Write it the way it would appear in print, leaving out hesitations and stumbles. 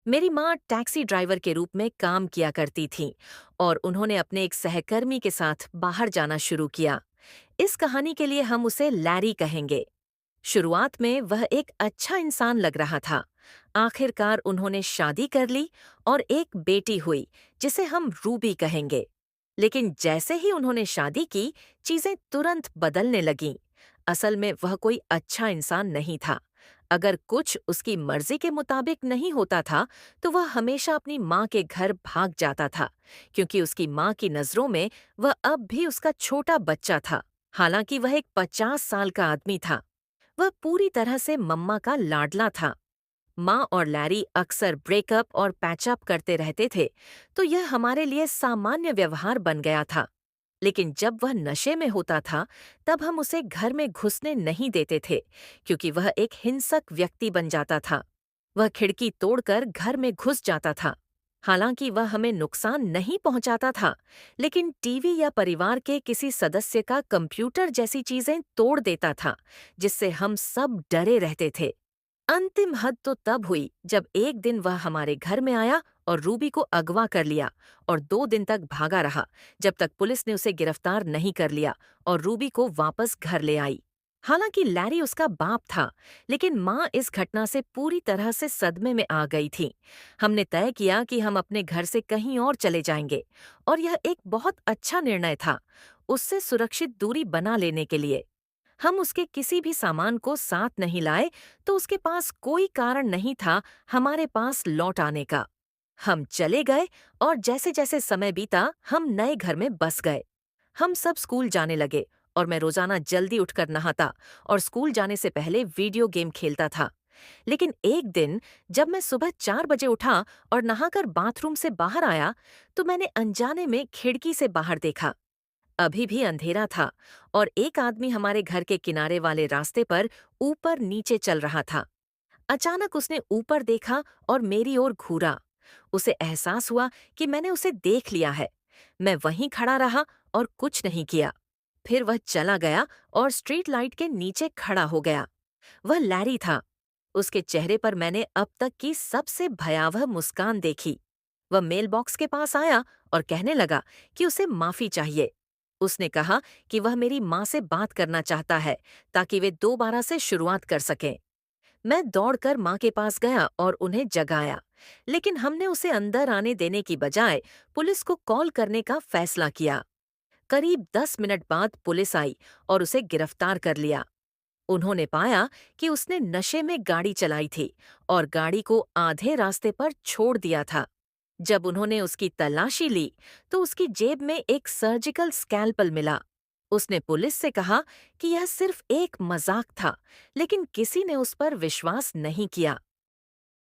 मेरी माँ taxi driver के रूप में काम किया करती थीं और उन्होंने अपने एक सहकर्मी के साथ बाहर जाना शुरू किया। इस कहानी के लिए हम उसे लैरी कहेंगे। शुरुआत में वह एक अच्छा इंसान लग रहा था। आखिरकार उन्होंने शादी कर ली और एक बेटी हुई, जिसे हम रूबी कहेंगे। लेकिन जैसे ही उन्होंने शादी की, चीजें तुरंत बदलने लगीं। असल में वह कोई अच्छा इंसान नहीं था। अगर कुछ उसकी मर्जी के मुताबिक नहीं होता था, तो वह हमेशा अपनी माँ के घर भाग जाता था, क्योंकि उसकी माँ की नजरों में वह अब भी उसका छोटा बच्चा था। हालांकि वह एक 50 साल का आदमी था। वह पूरी तरह से मम्मा का लाडला था। माँ और लैरी अक्सर ब्रेकअप और पैचअप करते रहते थे, तो यह हमारे लिए सामान्य व्यवहार बन गया था। लेकिन जब वह नशे में होता था, तब हम उसे घर में घुसने नहीं देते थे, क्योंकि वह एक हिंसक व्यक्ति बन जाता था। वह खिड़की तोड़कर घर में घुस जाता था। हालांकि वह हमें नुकसान नहीं पहुंचाता था, लेकिन टीवी या परिवार के किसी सदस्य का कंप्यूटर जैसी चीजें तोड़ देता था, जिससे हम सब डरे रहते थे। अंतिम हद तो तब हुई जब एक दिन वह हमारे घर में आया और रूबी को अगवा कर लिया और 2 दिन तक भागा रहा, जब तक पुलिस ने उसे गिरफ्तार नहीं कर लिया और रूबी को वापस घर ले आई। हालांकि लैरी उसका बाप था, लेकिन माँ इस घटना से पूरी तरह से सदमे में आ गई थी। हमने तय किया कि हम अपने घर से कहीं और चले जाएंगे, और यह एक बहुत अच्छा निर्णय था, उससे सुरक्षित दूरी बना लेने के लिए। हम उसके किसी भी सामान को साथ नहीं लाए, तो उसके पास कोई कारण नहीं था हमारे पास लौट आने का। हम चले गए, और जैसे जैसे समय बीता, हम नए घर में बस गए। हम सब स्कूल जाने लगे, और मैं रोजाना जल्दी उठकर नहाता और स्कूल जाने से पहले वीडियो गेम खेलता था। लेकिन एक दिन, जब मैं सुबह 4 बजे उठा और नहाकर बाथरूम से बाहर आया, तो मैंने अनजाने में खिड़की से बाहर देखा। अभी भी अंधेरा था, और एक आदमी हमारे घर के किनारे वाले रास्ते पर ऊपर नीचे चल रहा था। अचानक उसने ऊपर देखा और मेरी ओर घूरा। उसे एहसास हुआ कि मैंने उसे देख लिया है। मैं वहीं खड़ा रहा और कुछ नहीं किया। फिर वह चला गया और स्ट्रीट लाइट के नीचे खड़ा हो गया। वह लैरी था। उसके चेहरे पर मैंने अब तक की सबसे भयावह मुस्कान देखी। वह मेल बॉक्स के पास आया और कहने लगा कि उसे माफी चाहिए। उसने कहा कि वह मेरी माँ से बात करना चाहता है, ताकि वे दोबारा से शुरुआत कर सकें। मैं दौड़कर माँ के पास गया और उन्हें जगाया, लेकिन हमने उसे अंदर आने देने की बजाय पुलिस को कॉल करने का फैसला किया। करीब 10 मिनट बाद पुलिस आई और उसे गिरफ्तार कर लिया। उन्होंने पाया कि उसने नशे में गाड़ी चलाई थी और गाड़ी को आधे रास्ते पर छोड़ दिया था। जब उन्होंने उसकी तलाशी ली, तो उसकी जेब में एक सर्जिकल स्कैल्पल मिला। उसने पुलिस से कहा कि यह सिर्फ एक मजाक था, लेकिन किसी ने उस पर विश्वास नहीं किया।